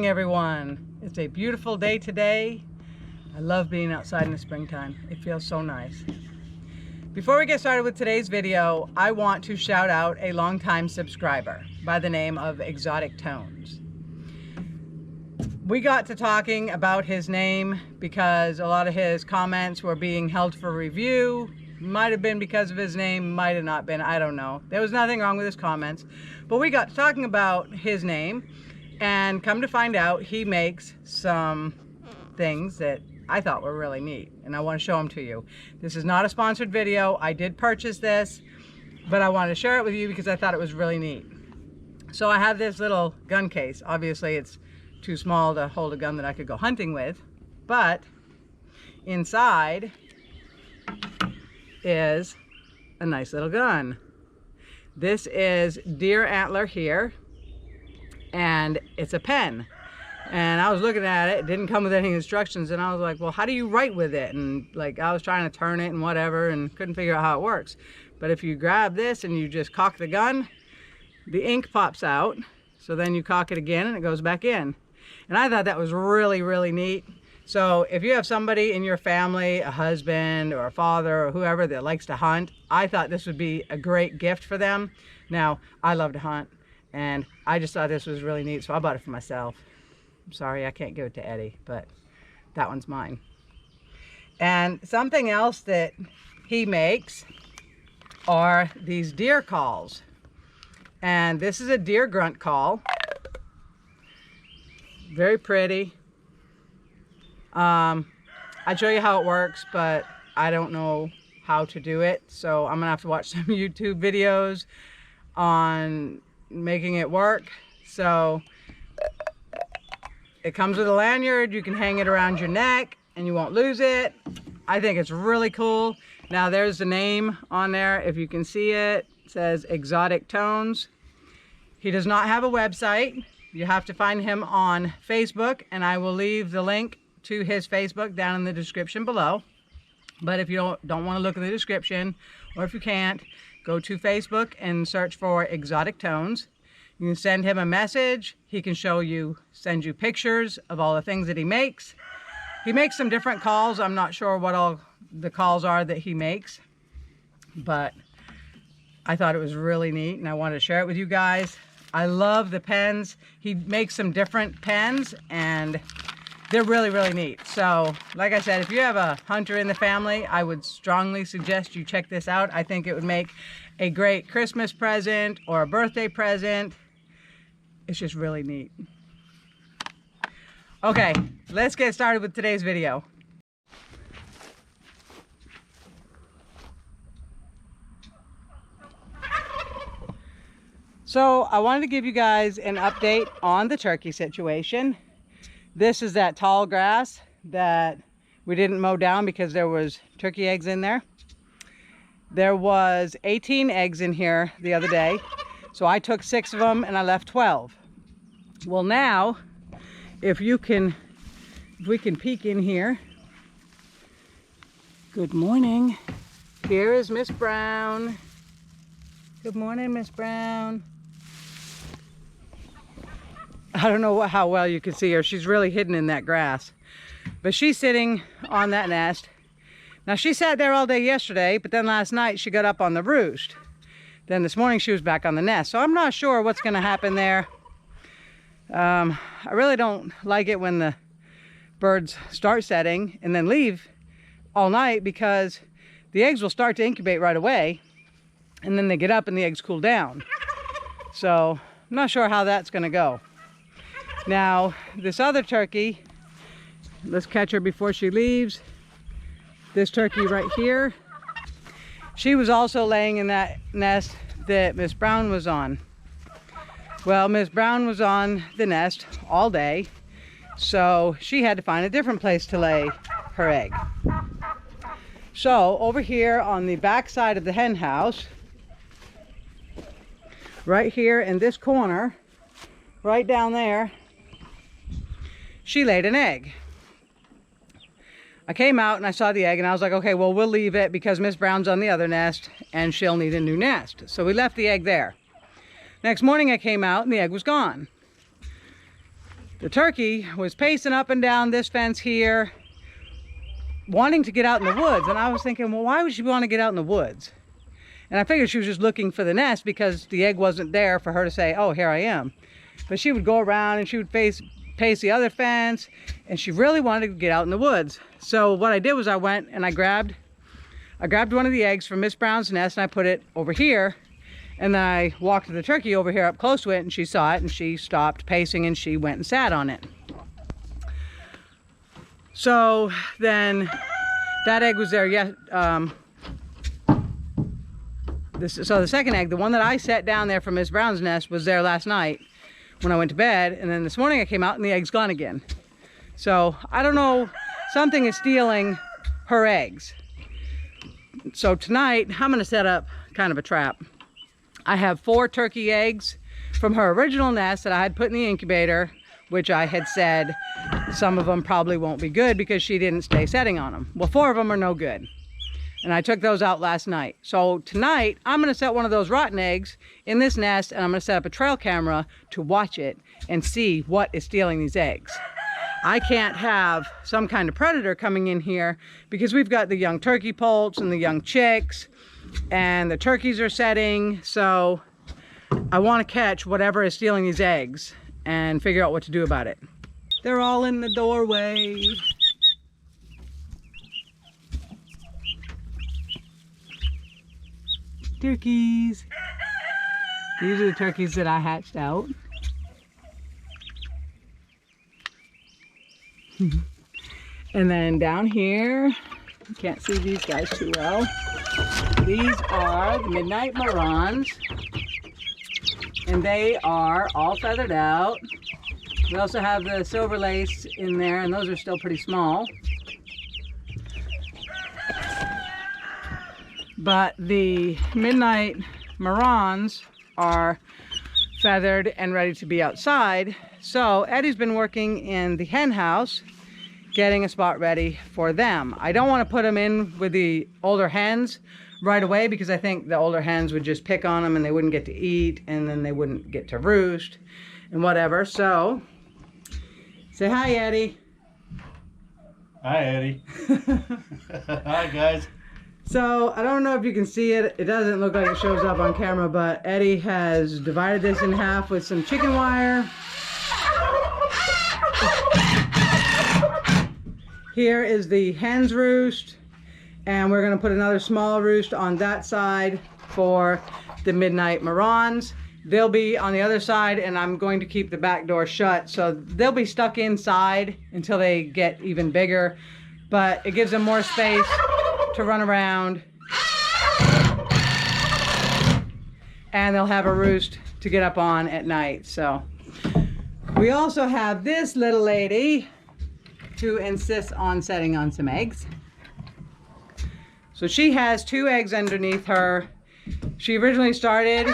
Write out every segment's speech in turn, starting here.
everyone. It's a beautiful day today. I love being outside in the springtime. It feels so nice. Before we get started with today's video, I want to shout out a longtime subscriber by the name of Exotic Tones. We got to talking about his name because a lot of his comments were being held for review. Might have been because of his name, might have not been, I don't know. There was nothing wrong with his comments. But we got to talking about his name, and come to find out he makes some things that I thought were really neat, and I want to show them to you. This is not a sponsored video. I did purchase this, but I wanted to share it with you because I thought it was really neat. So I have this little gun case. Obviously it's too small to hold a gun that I could go hunting with, but inside is a nice little gun. This is deer antler here, and it's a pen. And I was looking at it, it didn't come with any instructions, and I was like, well, how do you write with it? And like, I was trying to turn it and whatever and couldn't figure out how it works. But if you grab this and you just cock the gun, the ink pops out. So then you cock it again and it goes back in. And I thought that was really, really neat. So if you have somebody in your family, a husband or a father or whoever that likes to hunt, I thought this would be a great gift for them. Now, I love to hunt, and I just thought this was really neat, so I bought it for myself. I'm sorry, I can't give it to Eddie, but that one's mine. And something else that he makes are these deer calls. And this is a deer grunt call. Very pretty. I'd show you how it works, but I don't know how to do it, so I'm gonna have to watch some YouTube videos on making it work. So it comes with a lanyard. You can hang it around your neck and you won't lose it. I think it's really cool. Now there's the name on there. If you can see it, it says Exotic Tones. He does not have a website. You have to find him on Facebook, and I will leave the link to his Facebook down in the description below. But if you don't want to look in the description, or if you can't, go to Facebook and search for Exotic Tones. You can send him a message. He can send you pictures of all the things that he makes. He makes some different calls. I'm not sure what all the calls are that he makes, but I thought it was really neat and I wanted to share it with you guys. I love the pens. He makes some different pens and they're really, really neat. So like I said, if you have a hunter in the family, I would strongly suggest you check this out. I think it would make a great Christmas present or a birthday present. It's just really neat. Okay, let's get started with today's video. So I wanted to give you guys an update on the turkey situation. This is that tall grass that we didn't mow down because there was turkey eggs in there. There was 18 eggs in here the other day. So I took 6 of them and I left 12. Well now, if we can peek in here. Good morning. Here is Miss Brown. Good morning, Miss Brown. I don't know how well you can see her. She's really hidden in that grass. But she's sitting on that nest. Now she sat there all day yesterday, but then last night she got up on the roost. Then this morning she was back on the nest. So I'm not sure what's gonna happen there. I really don't like it when the birds start setting and then leave all night, because the eggs will start to incubate right away and then they get up and the eggs cool down. So I'm not sure how that's gonna go. Now this other turkey, let's catch her before she leaves. This turkey right here, she was also laying in that nest that Miss Brown was on. Well, Miss Brown was on the nest all day, so she had to find a different place to lay her egg. So over here on the back side of the hen house, right here in this corner, right down there, she laid an egg. I came out and I saw the egg and I was like, okay, well, we'll leave it because Miss Brown's on the other nest and she'll need a new nest. So we left the egg there. Next morning I came out and the egg was gone. The turkey was pacing up and down this fence here, wanting to get out in the woods. And I was thinking, well, why would she want to get out in the woods? And I figured she was just looking for the nest because the egg wasn't there for her to say, oh, here I am. But she would go around and she would pace the other fence, and she really wanted to get out in the woods. So what I did was I went and I grabbed one of the eggs from Miss Brown's nest and I put it over here. And then I walked the turkey over here up close to it, and she saw it and she stopped pacing and she went and sat on it. So then that egg was there so the second egg, the one that I set down there from Miss Brown's nest, was there last night when I went to bed, and then this morning I came out and the egg's gone again. So I don't know, something is stealing her eggs. So tonight I'm gonna set up kind of a trap. I have 4 turkey eggs from her original nest that I had put in the incubator, which I had said some of them probably won't be good because she didn't stay setting on them. Well, 4 of them are no good. And I took those out last night. So tonight, I'm gonna set one of those rotten eggs in this nest, and I'm gonna set up a trail camera to watch it and see what is stealing these eggs. I can't have some kind of predator coming in here because we've got the young turkey poults and the young chicks, and the turkeys are setting. So I wanna catch whatever is stealing these eggs and figure out what to do about it. They're all in the doorway. Turkeys. These are the turkeys that I hatched out. And then down here, you can't see these guys too well. These are the midnight marrons, and they are all feathered out. We also have the silver lace in there, and those are still pretty small. But the midnight marrons are feathered and ready to be outside. So Eddie's been working in the hen house, getting a spot ready for them. I don't want to put them in with the older hens right away because I think the older hens would just pick on them and they wouldn't get to eat, and then they wouldn't get to roost and whatever. So say hi, Eddie. Hi, Eddie. Hi, guys. So I don't know if you can see it. It doesn't look like it shows up on camera, but Eddie has divided this in half with some chicken wire. Here is the hen's roost, and we're gonna put another small roost on that side for the midnight marrons. They'll be on the other side, and I'm going to keep the back door shut, so they'll be stuck inside until they get even bigger, but it gives them more space to run around, and they'll have a roost to get up on at night. So we also have this little lady who insists on setting on some eggs. So she has 2 eggs underneath her. She originally started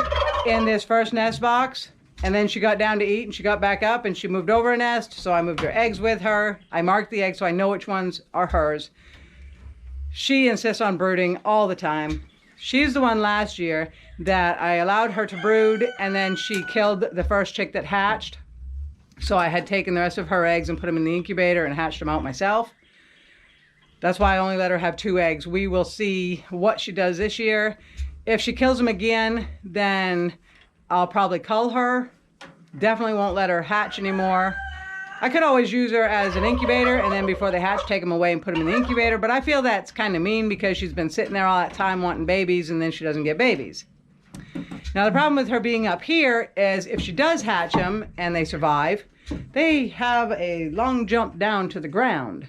in this first nest box, and then she got down to eat and she got back up and she moved over a nest, so I moved her eggs with her. I marked the eggs so I know which ones are hers. She insists on brooding all the time. She's the one last year that I allowed her to brood, and then she killed the first chick that hatched. So I had taken the rest of her eggs and put them in the incubator and hatched them out myself. That's why I only let her have 2 eggs. We will see what she does this year. If she kills them again, then I'll probably cull her. Definitely won't let her hatch anymore. I could always use her as an incubator, and then before they hatch, take them away and put them in the incubator. But I feel that's kind of mean because she's been sitting there all that time wanting babies, and then she doesn't get babies. Now the problem with her being up here is if she does hatch them and they survive, they have a long jump down to the ground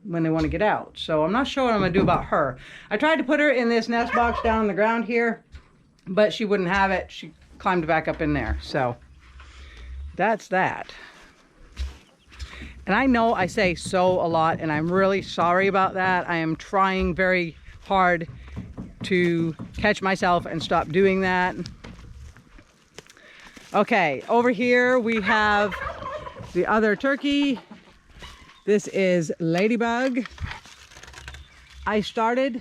when they want to get out. So I'm not sure what I'm going to do about her. I tried to put her in this nest box down on the ground here, but she wouldn't have it. She climbed back up in there. So that's that. And I know I say so a lot, and I'm really sorry about that. I am trying very hard to catch myself and stop doing that. Okay, over here we have the other turkey. This is Ladybug. I started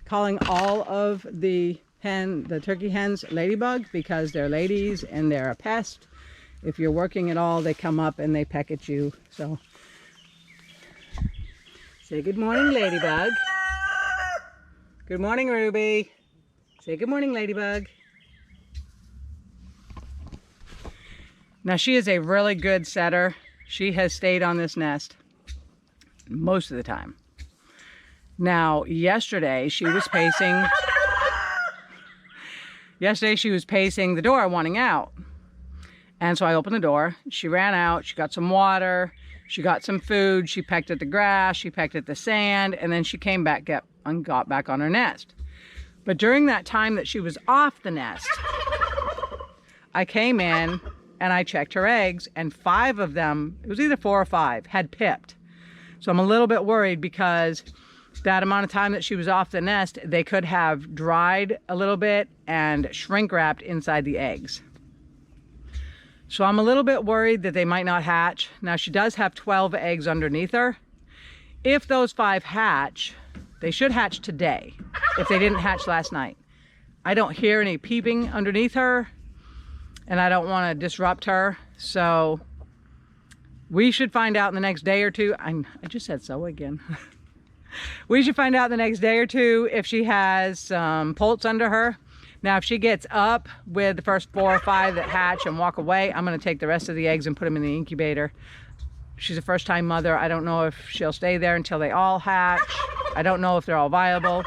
calling all of the turkey hens Ladybug because they're ladies and they're a pest If you're working at all, they come up and they peck at you. So say good morning, Ladybug. Good morning, Ruby. Say good morning, Ladybug. Now she is a really good setter. She has stayed on this nest most of the time. Now, yesterday she was pacing the door wanting out. And so I opened the door. She ran out. She got some water. She got some food. She pecked at the grass. She pecked at the sand. And then she came back and got back on her nest. But during that time that she was off the nest, I came in and I checked her eggs, and 5 of them, it was either 4 or 5, had pipped. So I'm a little bit worried because that amount of time that she was off the nest, they could have dried a little bit and shrink wrapped inside the eggs. So I'm a little bit worried that they might not hatch. Now she does have 12 eggs underneath her. If those 5 hatch, they should hatch today, if they didn't hatch last night. I don't hear any peeping underneath her, and I don't want to disrupt her. So we should find out in the next day or two. I just said so again. We should find out the next day or two if she has some poults under her. Now, if she gets up with the first 4 or 5 that hatch and walk away, I'm going to take the rest of the eggs and put them in the incubator. She's a first-time mother. I don't know if she'll stay there until they all hatch. I don't know if they're all viable,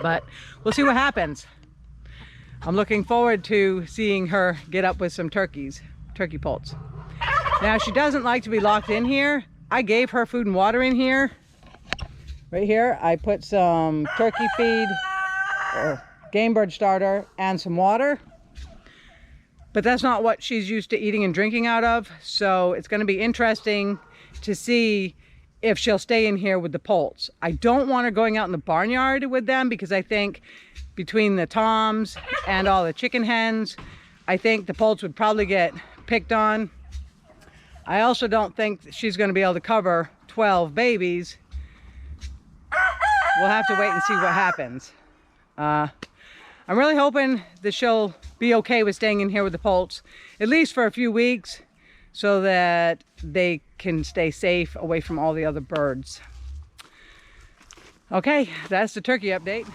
but we'll see what happens. I'm looking forward to seeing her get up with some turkey poults. Now, she doesn't like to be locked in here. I gave her food and water in here. Right here, I put some turkey feed, or game bird starter, and some water. But that's not what she's used to eating and drinking out of. So it's going to be interesting to see if she'll stay in here with the poults. I don't want her going out in the barnyard with them because I think between the toms and all the chicken hens, I think the poults would probably get picked on. I also don't think that she's going to be able to cover 12 babies. We'll have to wait and see what happens. I'm really hoping that she'll be okay with staying in here with the poults, at least for a few weeks, so that they can stay safe away from all the other birds. Okay, that's the turkey update.